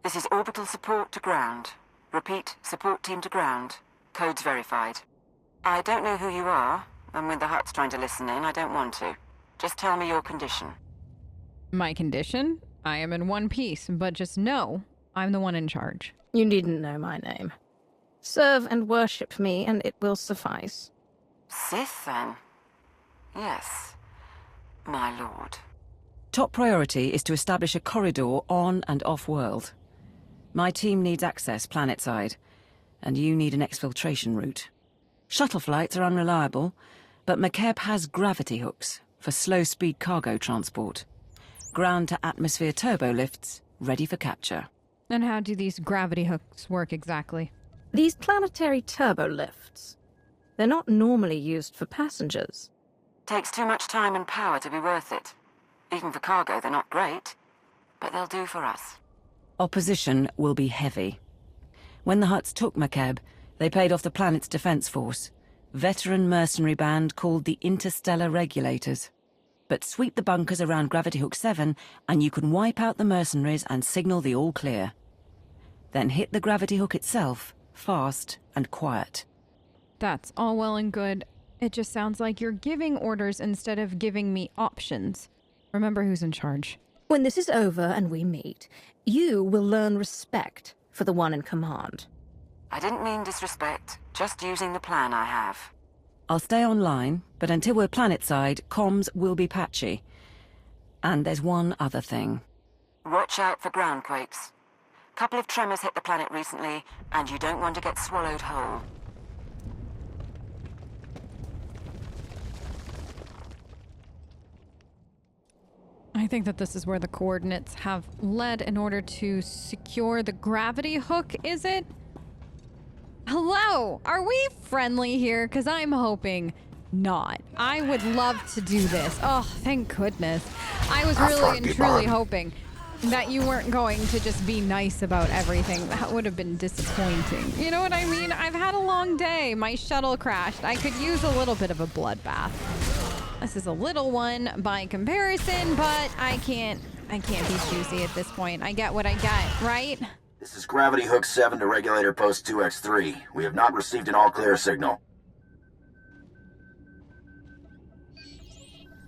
This is orbital support to ground. Repeat, support team to ground. Codes verified. I don't know who you are, and when the Hutt's trying to listen in, I don't want to. Just tell me your condition. My condition? I am in one piece, but just know I'm the one in charge. You needn't know my name. Serve and worship me, and it will suffice. Sith, then? Yes, my lord. Top priority is to establish a corridor on and off-world. My team needs access planet-side, and you need an exfiltration route. Shuttle flights are unreliable, but Makeb has gravity hooks for slow-speed cargo transport. Ground-to-atmosphere turbo lifts ready for capture. And how do these gravity hooks work exactly? These planetary turbo lifts, they're not normally used for passengers. Takes too much time and power to be worth it. Even for cargo, they're not great, but they'll do for us. Opposition will be heavy. When the Hutts took Makeb, they paid off the planet's defense force, veteran mercenary band called the Interstellar Regulators. But sweep the bunkers around Gravity Hook 7, and you can wipe out the mercenaries and signal the all-clear. Then hit the Gravity Hook itself, fast and quiet. That's all well and good. It just sounds like you're giving orders instead of giving me options. Remember who's in charge. When this is over and we meet, you will learn respect for the one in command. I didn't mean disrespect, just using the plan I have. I'll stay online, but until we're planet-side, comms will be patchy. And there's one other thing. Watch out for ground quakes. Couple of tremors hit the planet recently, and you don't want to get swallowed whole. I think that this is where the coordinates have led in order to secure the gravity hook, is it? Hello? Are we friendly here? Because I'm hoping not. I would love to do this. Oh, thank goodness. I was really and truly hoping that you weren't going to just be nice about everything. That would have been disappointing. You know what I mean? I've had a long day. My shuttle crashed. I could use a little bit of a bloodbath. This is a little one by comparison, but I can't be choosy at this point. I get what I get, right? This is Gravity Hook 7 to Regulator Post 2X3. We have not received an all-clear signal.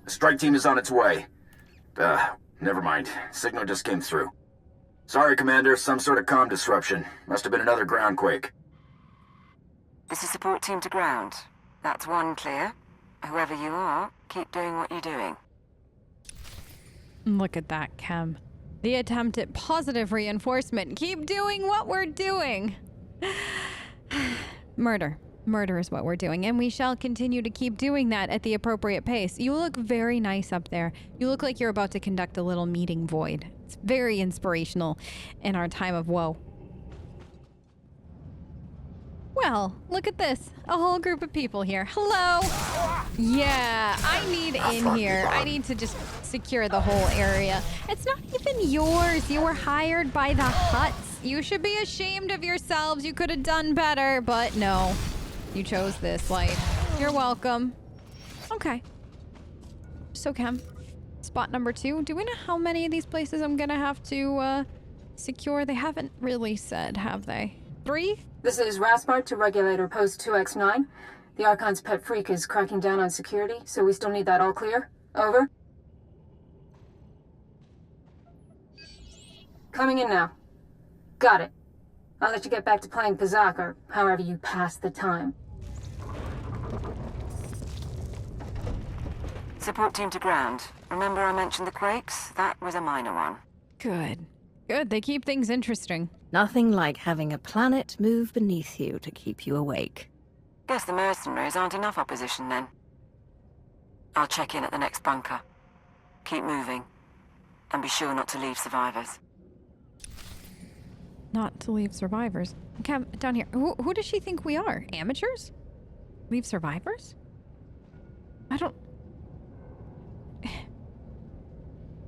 The strike team is on its way. Never mind. Signal just came through. Sorry, Commander, some sort of comm disruption. Must have been another ground quake. This is support team to ground. That's one clear. Whoever you are, keep doing what you're doing. Look at that, Chem. The attempt at positive reinforcement. Keep doing what we're doing. Murder. Murder is what we're doing, and we shall continue to keep doing that at the appropriate pace. You look very nice up there. You look like you're about to conduct a little meeting, Void. It's very inspirational in our time of woe. Well, look at this. A whole group of people here. Hello. Yeah, I need in here. I need to just secure the whole area. It's not even yours. You were hired by the Hutts. You should be ashamed of yourselves. You could have done better, but no. You chose this life. You're welcome. Okay. So, Chem, spot number 2. Do we know how many of these places I'm gonna have to secure? They haven't really said, have they? 3? This is Raspart to Regulator Post 2X9. The Archon's pet freak is cracking down on security, so we still need that all clear. Over. Coming in now. Got it. I'll let you get back to playing Pazak, or however you pass the time. Support team to ground. Remember I mentioned the quakes? That was a minor one. Good. Good. They keep things interesting. Nothing like having a planet move beneath you to keep you awake. Guess the mercenaries aren't enough opposition then. I'll check in at the next bunker. Keep moving. And be sure not to leave survivors. Not to leave survivors. Cam, down here. Who does she think we are? Amateurs? Leave survivors? I don't...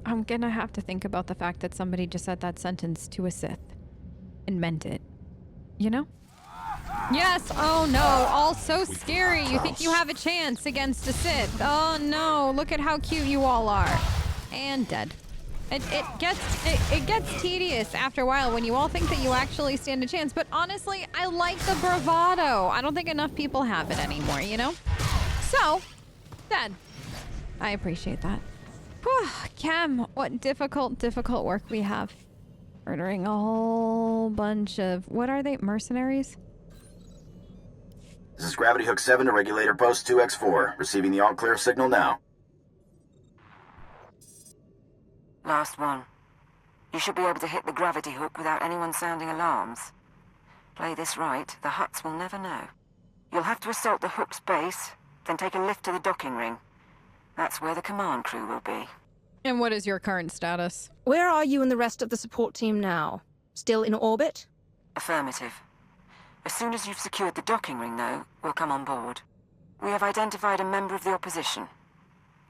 I'm gonna have to think about the fact that somebody just said that sentence to a Sith. And meant it. You know? Yes! Oh no! All so scary! You think you have a chance against a Sith. Oh no! Look at how cute you all are. And dead. It gets tedious after a while when you all think that you actually stand a chance. But honestly, I like the bravado. I don't think enough people have it anymore, you know? So, Dad, I appreciate that. Whew, Cam, what difficult work we have. Murdering a whole bunch of, what are they, mercenaries? This is Gravity Hook 7 to Regulator Post 2X4. Receiving the all-clear signal now. Last one. You should be able to hit the gravity hook without anyone sounding alarms. Play this right, the Hutts will never know. You'll have to assault the hook's base, then take a lift to the docking ring. That's where the command crew will be. And what is your current status? Where are you and the rest of the support team now? Still in orbit? Affirmative. As soon as you've secured the docking ring, though, we'll come on board. We have identified a member of the opposition.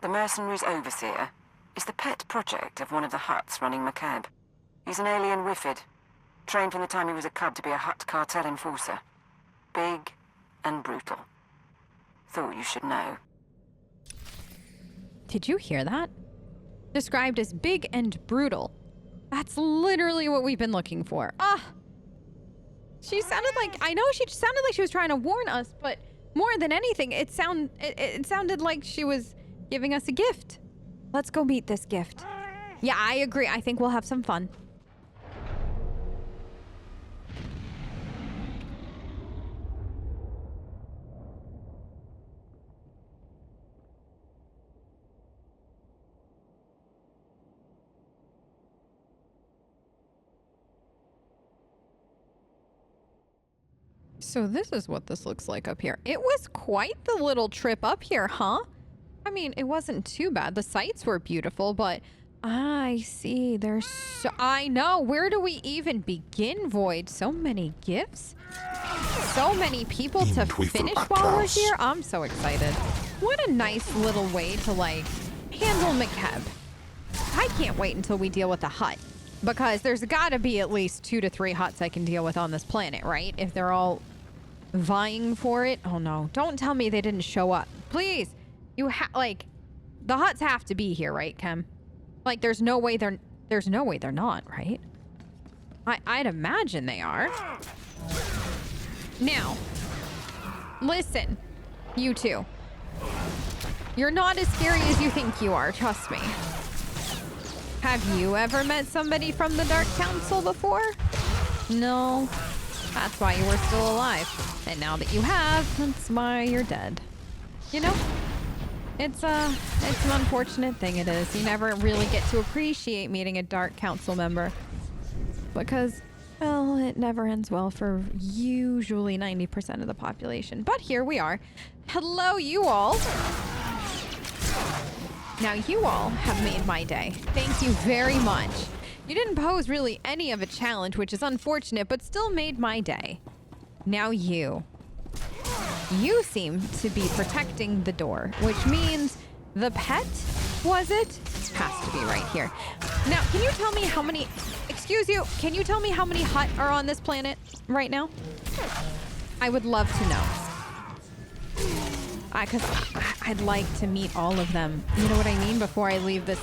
The mercenary's overseer is the pet project of one of the Hutts running Makeb. He's an alien Wifid, trained from the time he was a cub to be a Hutt cartel enforcer. Big and brutal. Thought you should know. Did you hear that? Described as big and brutal. That's literally what we've been looking for. She sounded like, I know she sounded like she was trying to warn us, but more than anything, it sounded like she was giving us a gift. Let's go meet this gift. Yeah, I agree. I think we'll have some fun. So this is what this looks like up here. It was quite the little trip up here, huh? I mean, it wasn't too bad. The sights were beautiful, but I see. There's so... I know. Where do we even begin, Void? So many gifts? So many people to finish while we're here? I'm so excited. What a nice little way to, like, handle Makeb. I can't wait until we deal with the Hutt. Because there's gotta be at least 2 to 3 Hutts I can deal with on this planet, right? If they're all vying for it. Oh no, don't tell me they didn't show up. Please. Like, the Hutts have to be here, right, Kem? Like, there's no way they're not, right? I'd imagine they are. Now, listen, you two. You're not as scary as you think you are, trust me. Have you ever met somebody from the Dark Council before? No. That's why you were still alive. And now that you have, that's why you're dead. You know? It's an unfortunate thing, it is. You never really get to appreciate meeting a Dark Council member. Because, well, it never ends well for usually 90% of the population. But here we are. Hello, you all. Now, you all have made my day. Thank you very much. You didn't pose really any of a challenge, which is unfortunate, but still made my day. Now you. You seem to be protecting the door, which means the pet, was it? Has to be right here. Now, can you tell me how many... Excuse you, can you tell me how many Hutt are on this planet right now? I would love to know. Because I'd like to meet all of them. You know what I mean? Before I leave this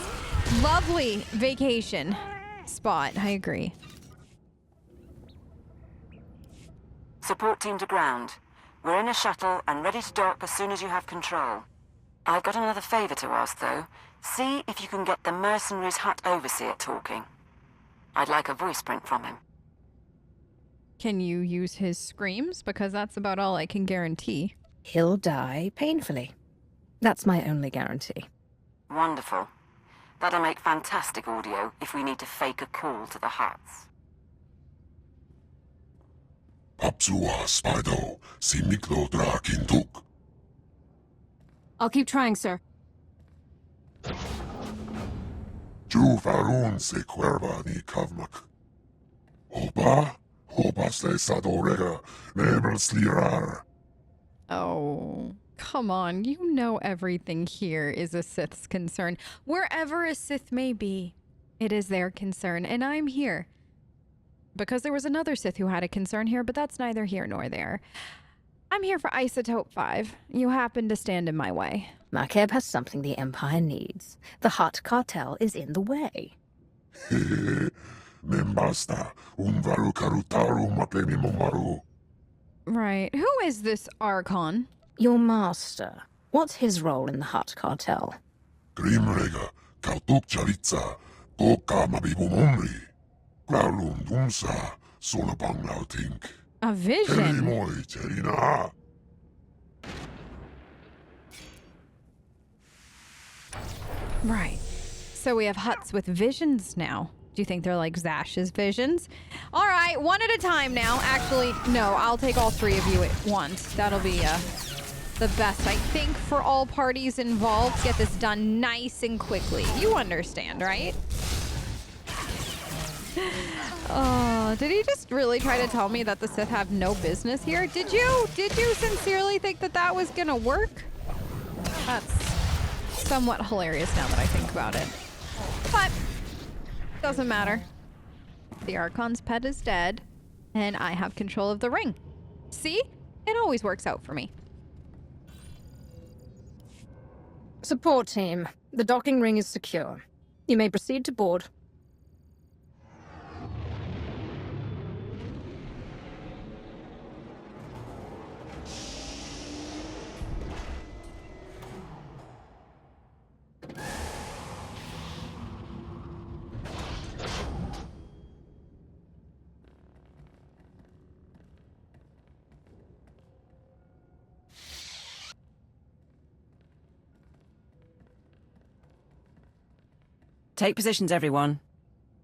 lovely vacation spot. I agree. Support team to ground. We're in a shuttle and ready to dock as soon as you have control. I've got another favor to ask, though. See if you can get the mercenary's Hutt overseer talking. I'd like a voice print from him. Can you use his screams? Because that's about all I can guarantee. He'll die painfully. That's my only guarantee. Wonderful. That'll make fantastic audio if we need to fake a call to the Hutts. Papsua Spido, si miklo drakintuk. I'll keep trying, sir. Ju farun se cuerva ni kavmak. Hoba se sadorega, never slirar. Oh, come on. You know everything here is a Sith's concern. Wherever a Sith may be, it is their concern, and I'm here. Because there was another Sith who had a concern here, but that's neither here nor there. I'm here for Isotope 5. You happen to stand in my way. Makeb has something the Empire needs. The Hutt cartel is in the way. Nem basta un varu karutaru mapemi momaru. Right. Who is this Archon? Your master. What's his role in the Hutt cartel? Grimrega, kautuk charitza, koka mabibumumri. Growlum dumsa, solapang lautink. A vision. Moi cherina. Right. So we have Hutts with visions now. Do you think they're like Zash's visions? All right, one at a time now. Actually, no, I'll take all three of you at once. That'll be the best, I think, for all parties involved. Get this done nice and quickly. You understand, right? Oh, did he just really try to tell me that the Sith have no business here? Did you? Did you sincerely think that that was gonna work? That's somewhat hilarious now that I think about it. But doesn't matter. The Archon's pet is dead, and I have control of the ring. See? It always works out for me. Support team. The docking ring is secure. You may proceed to board. Take positions, everyone.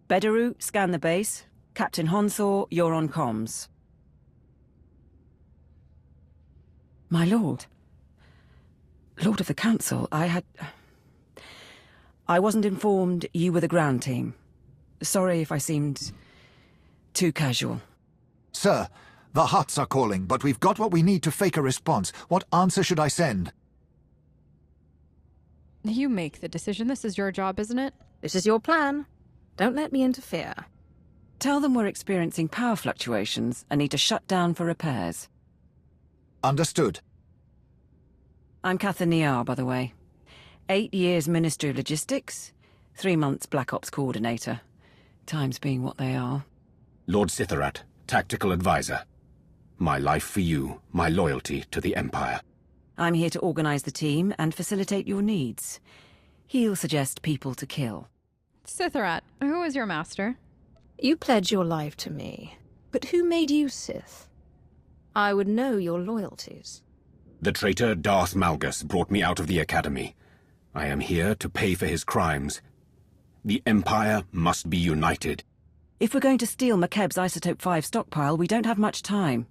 Bedaru, scan the base. Captain Honthor, you're on comms. My lord. Lord of the Council, I wasn't informed you were the ground team. Sorry if I seemed too casual. Sir, the Hutts are calling, but we've got what we need to fake a response. What answer should I send? You make the decision. This is your job, isn't it? This is your plan. Don't let me interfere. Tell them we're experiencing power fluctuations and need to shut down for repairs. Understood. I'm Catherine Niar, by the way. 8 years Ministry of Logistics, 3 months Black Ops Coordinator. Times being what they are. Lord Sitharat, Tactical Advisor. My life for you, my loyalty to the Empire. I'm here to organize the team and facilitate your needs. He'll suggest people to kill. Sitharat, who is your master? You pledge your life to me. But who made you Sith? I would know your loyalties. The traitor Darth Malgus brought me out of the Academy. I am here to pay for his crimes. The Empire must be united. If we're going to steal Makeb's Isotope 5 stockpile, we don't have much time.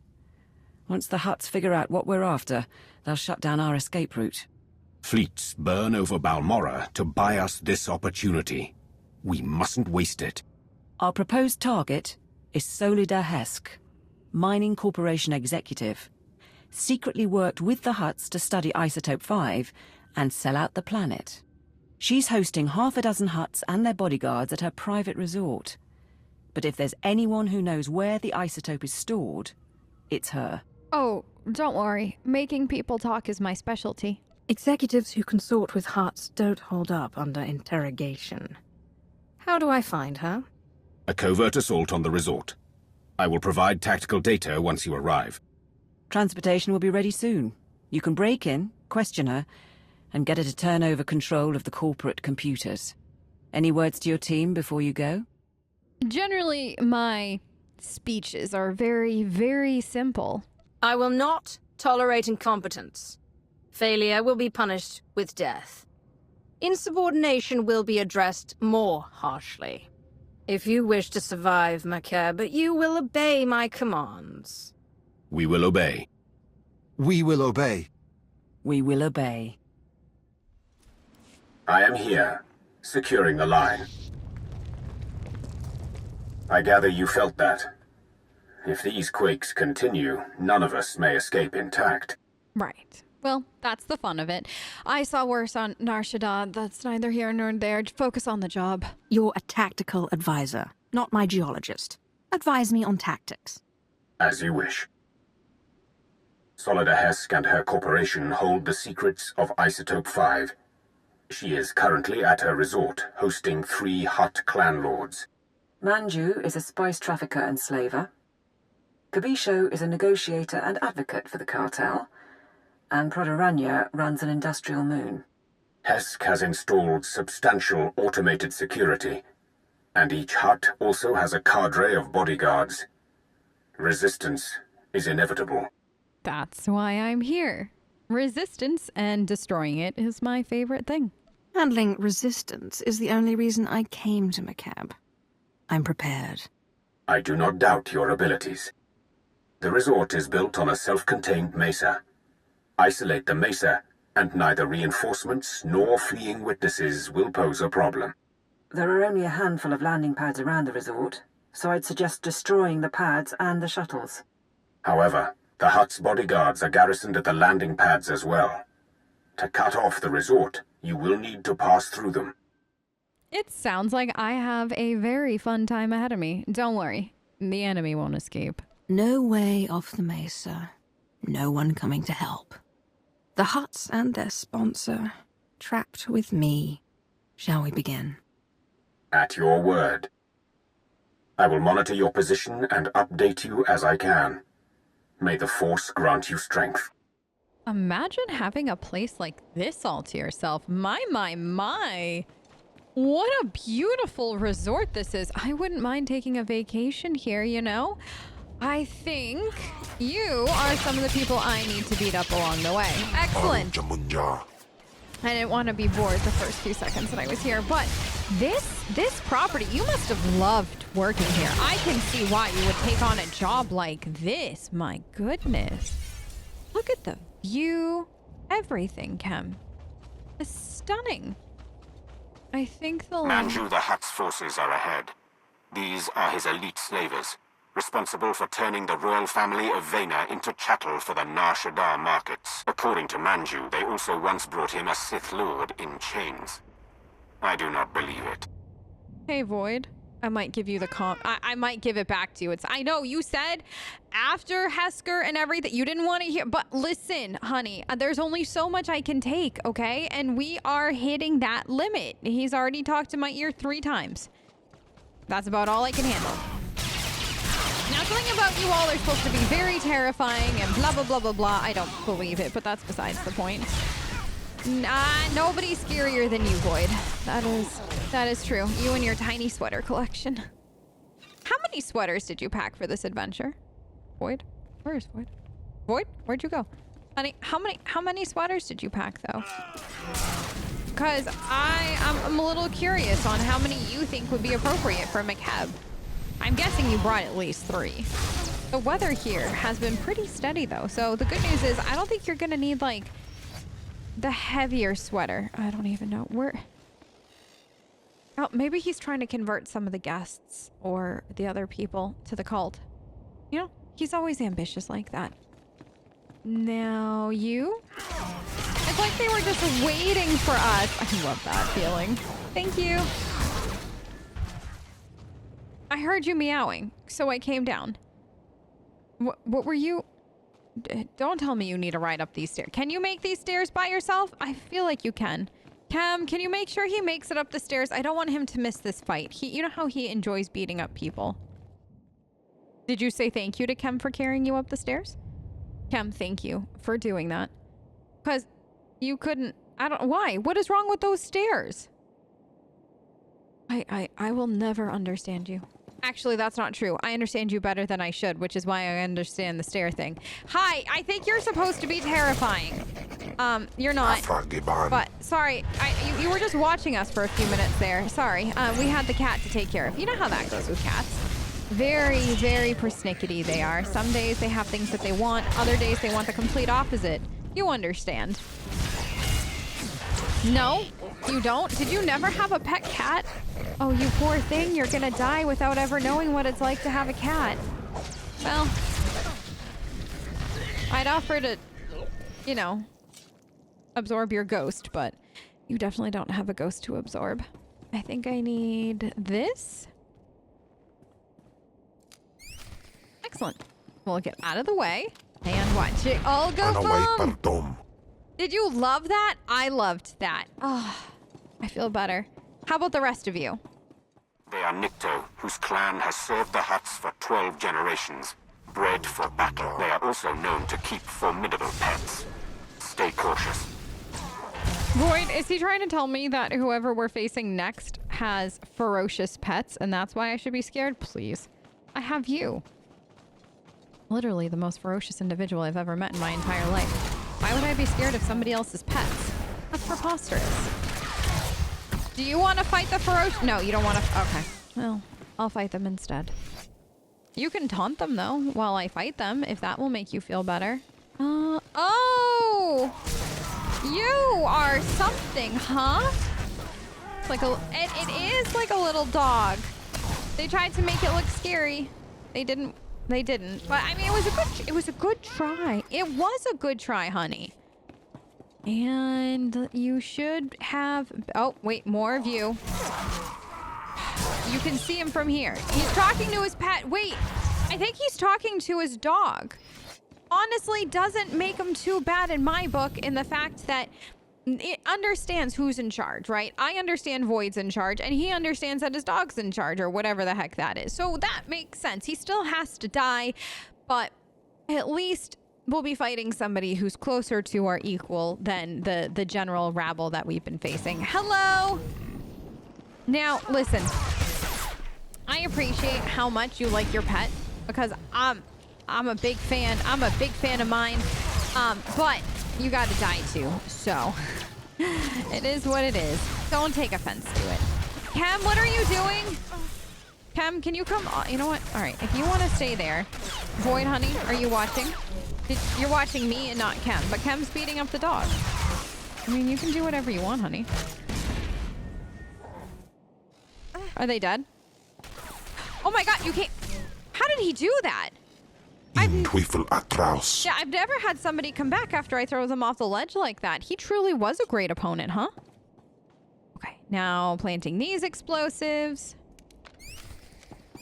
Once the Hutts figure out what we're after, they'll shut down our escape route. Fleets burn over Balmorra to buy us this opportunity. We mustn't waste it. Our proposed target is Solida Hesk, Mining Corporation executive. Secretly worked with the Hutts to study Isotope 5 and sell out the planet. She's hosting half a dozen Hutts and their bodyguards at her private resort. But if there's anyone who knows where the isotope is stored, it's her. Oh, don't worry. Making people talk is my specialty. Executives who consort with Hutts don't hold up under interrogation. How do I find her? A covert assault on the resort. I will provide tactical data once you arrive. Transportation will be ready soon. You can break in, question her, and get her to turn over control of the corporate computers. Any words to your team before you go? Generally, my speeches are very, very simple. I will not tolerate incompetence. Failure will be punished with death. Insubordination will be addressed more harshly. If you wish to survive, Makeb, you will obey my commands. We will obey. We will obey. We will obey. I am here, securing the line. I gather you felt that. If these quakes continue, none of us may escape intact. Right. Well, that's the fun of it. I saw worse on Nar Shaddaa. That's neither here nor there. Focus on the job. You're a tactical advisor, not my geologist. Advise me on tactics. As you wish. Solida Hesk and her corporation hold the secrets of Isotope 5. She is currently at her resort, hosting 3 hot clan lords. Manju is a spice trafficker and slaver. Kabisho is a negotiator and advocate for the cartel. And Prodoranya runs an industrial moon. Hesk has installed substantial automated security, and each hut also has a cadre of bodyguards. Resistance is inevitable. That's why I'm here. Resistance and destroying it is my favorite thing. Handling resistance is the only reason I came to Makeb. I'm prepared. I do not doubt your abilities. The resort is built on a self-contained mesa. Isolate the mesa, and neither reinforcements nor fleeing witnesses will pose a problem. There are only a handful of landing pads around the resort, so I'd suggest destroying the pads and the shuttles. However, the hut's bodyguards are garrisoned at the landing pads as well. To cut off the resort, you will need to pass through them. It sounds like I have a very fun time ahead of me. Don't worry, the enemy won't escape. No way off the mesa. No one coming to help. The huts and their sponsor, trapped with me. Shall we begin? At your word. I will monitor your position and update you as I can. May the Force grant you strength. Imagine having a place like this all to yourself. My. What a beautiful resort this is. I wouldn't mind taking a vacation here, you know? I think you are some of the people I need to beat up along the way. Excellent. I didn't want to be bored the first few seconds that I was here, but this property, you must have loved working here. I can see why you would take on a job like this. My goodness. Look at the view. Everything, Kem. It's stunning. I think the Manju the Hutt's forces are ahead. These are his elite slavers, responsible for turning the royal family of Vena into chattel for the Nar Shaddaa markets. According to Manju, they also once brought him a Sith Lord in chains. I do not believe it. Hey, Void. I might give you the I might give it back to you. I know you said after Hesker and everything you didn't want to hear, but listen, honey, there's only so much I can take, okay? And we are hitting that limit. He's already talked to my ear 3 times. That's about all I can handle. Now, something about you all are supposed to be very terrifying and blah, blah, blah, blah, blah. I don't believe it, but that's besides the point. Nobody's scarier than you, Void. That is true. You and your tiny sweater collection. How many sweaters did you pack for this adventure? Void? Where is Void? Void? Where'd you go? Honey, how many sweaters did you pack, though? Because I'm a little curious on how many you think would be appropriate for Makeb. I'm guessing you brought at least 3. The weather here has been pretty steady, though, so the good news is I don't think you're gonna need, like, the heavier sweater. I don't even know where. Oh, maybe he's trying to convert some of the guests or the other people to the cult. You know, he's always ambitious like that. Now you? It's like they were just waiting for us. I love that feeling. Thank you. I heard you meowing, so I came down. What were you? Don't tell me you need a ride up these stairs. Can you make these stairs by yourself? I feel like you can. Cam, can you make sure he makes it up the stairs? I don't want him to miss this fight. You know how he enjoys beating up people. Did you say thank you to Kem for carrying you up the stairs? Kem, thank you for doing that. Because you couldn't... Why? What is wrong with those stairs? I will never understand you. Actually, that's not true. I understand you better than I should, which is why I understand the stair thing. Hi, I think you're supposed to be terrifying. You're not. But, sorry, you were just watching us for a few minutes there. Sorry, we had the cat to take care of. You know how that goes with cats. Very, very persnickety they are. Some days they have things that they want. Other days they want the complete opposite. You understand. No, you don't? Did you never have a pet cat? Oh, you poor thing. You're gonna die without ever knowing what it's like to have a cat. Well, I'd offer to, you know, absorb your ghost, but you definitely don't have a ghost to absorb. I think I need this. Excellent. We'll get out of the way and watch it all go boom. Did you love that? I loved that. Oh, I feel better. How about the rest of you? They are Nikto, whose clan has served the Hutts for 12 generations. Bred for battle, they are also known to keep formidable pets. Stay cautious. Void, is he trying to tell me that whoever we're facing next has ferocious pets and that's why I should be scared? Please. I have you. Literally the most ferocious individual I've ever met in my entire life. Why would I be scared of somebody else's pets? That's preposterous. Do you want to fight the ferocious? No, you don't want to. Okay. Well, I'll fight them instead. You can taunt them though while I fight them if that will make you feel better. Oh! You are something, huh? It's like it is like a little dog. They tried to make it look scary. They didn't. But I mean, it was a good try. It was a good try, honey. And you should have. Oh wait, more of you. You can see him from here. He's talking to his pet. Wait, I think he's talking to his dog. Honestly, doesn't make him too bad in my book in the fact that it understands who's in charge, right? I understand Void's in charge, and he understands that his dog's in charge, or whatever the heck that is. So that makes sense. He still has to die, but at least we'll be fighting somebody who's closer to our equal than the general rabble that we've been facing. Hello! Now, listen. I appreciate how much you like your pet, because I'm a big fan. I'm a big fan of mine. But you gotta die too. So it is what it is. Don't take offense to it. Chem, what are you doing? Chem, can you come? You know what? All right. If you want to stay there. Void, honey, are you watching? You're watching me and not Chem. But Chem's beating up the dog. I mean, you can do whatever you want, honey. Are they dead? Oh my god, you can't. How did he do that? Yeah, I've never had somebody come back after I throw them off the ledge like that. He truly was a great opponent, huh? Okay, now planting these explosives.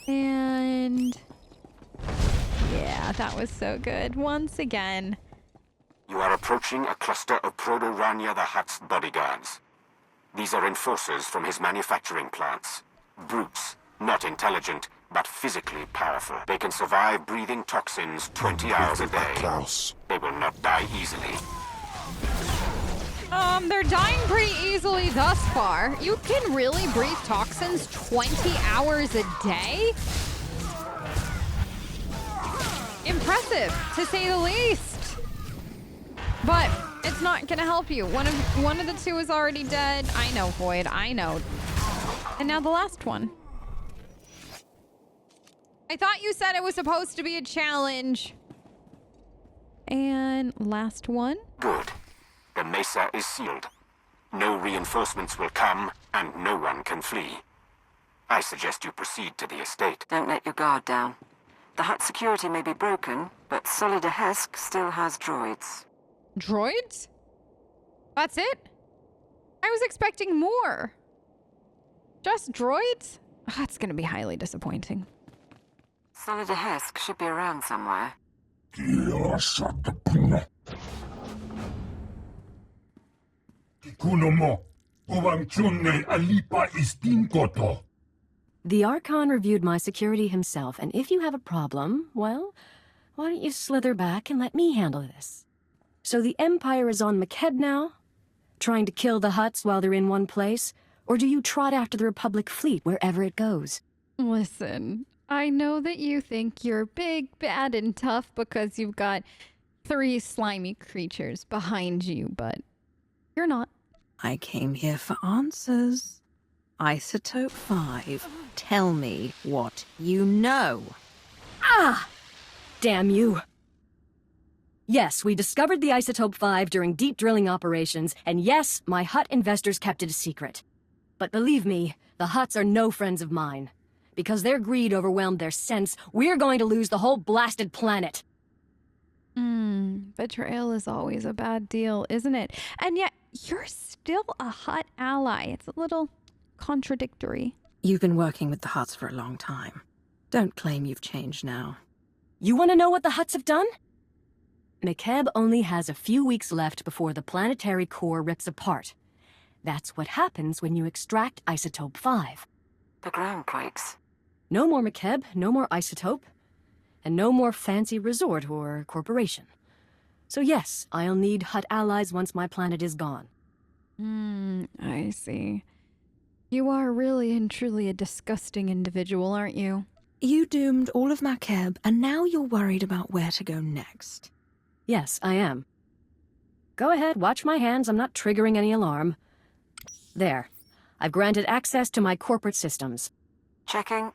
And... yeah, that was so good. Once again. You are approaching a cluster of Proto-Rania the Hutt's bodyguards. These are enforcers from his manufacturing plants. Brutes, not intelligent, but physically powerful. They can survive breathing toxins 20 hours a day. They will not die easily. They're dying pretty easily thus far. You can really breathe toxins 20 hours a day? Impressive, to say the least. But it's not gonna help you. One of the two is already dead. I know, Void, I know. And now the last one. I thought you said it was supposed to be a challenge. And last one. Good. The mesa is sealed. No reinforcements will come, and no one can flee. I suggest you proceed to the estate. Don't let your guard down. The Hutt security may be broken, but Solida Hesk still has droids. Droids? That's it? I was expecting more. Just droids? That's gonna be highly disappointing. Solida Hesk should be around somewhere. The Archon reviewed my security himself, and if you have a problem, well, why don't you slither back and let me handle this? So the Empire is on Makeb now? Trying to kill the Hutts while they're in one place? Or do you trot after the Republic fleet wherever it goes? Listen, I know that you think you're big, bad, and tough because you've got 3 slimy creatures behind you, but you're not. I came here for answers. Isotope 5, tell me what you know. Ah! Damn you. Yes, we discovered the Isotope 5 during deep drilling operations, and yes, my Hutt investors kept it a secret. But believe me, the Hutts are no friends of mine. Because their greed overwhelmed their sense, we're going to lose the whole blasted planet. Betrayal is always a bad deal, isn't it? And yet, you're still a Hutt ally. It's a little contradictory. You've been working with the Hutts for a long time. Don't claim you've changed now. You want to know what the Hutts have done? Makeb only has a few weeks left before the planetary core rips apart. That's what happens when you extract Isotope 5. The ground quakes. No more Makeb, no more Isotope, and no more fancy resort or corporation. So yes, I'll need Hutt allies once my planet is gone. I see. You are really and truly a disgusting individual, aren't you? You doomed all of Makeb, and now you're worried about where to go next. Yes, I am. Go ahead, watch my hands. I'm not triggering any alarm. There. I've granted access to my corporate systems. Checking.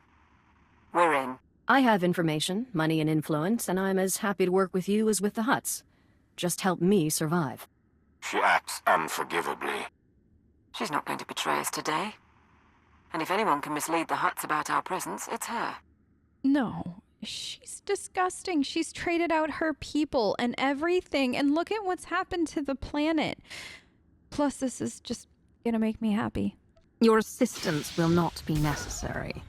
We're in. I have information, money, and influence, and I'm as happy to work with you as with the Hutts. Just help me survive. She acts unforgivably. She's not going to betray us today. And if anyone can mislead the Hutts about our presence, it's her. No, she's disgusting. She's traded out her people and everything, and look at what's happened to the planet. Plus, this is just gonna make me happy. Your assistance will not be necessary.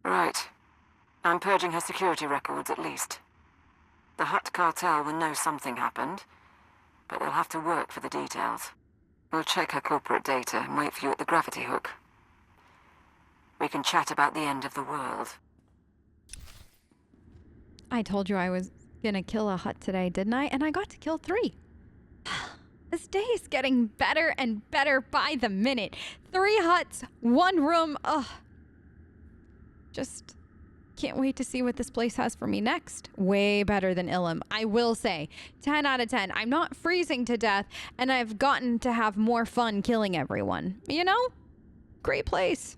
Right. I'm purging her security records, at least. The Hutt cartel will know something happened, but they'll have to work for the details. We'll check her corporate data and wait for you at the gravity hook. We can chat about the end of the world. I told you I was gonna kill a Hutt today, didn't I? And I got to kill 3. This day is getting better and better by the minute. 3 Hutts, 1 room. Ugh. Just can't wait to see what this place has for me next. Way better than Ilum, I will say. 10 out of 10. I'm not freezing to death, and I've gotten to have more fun killing everyone. You know? Great place.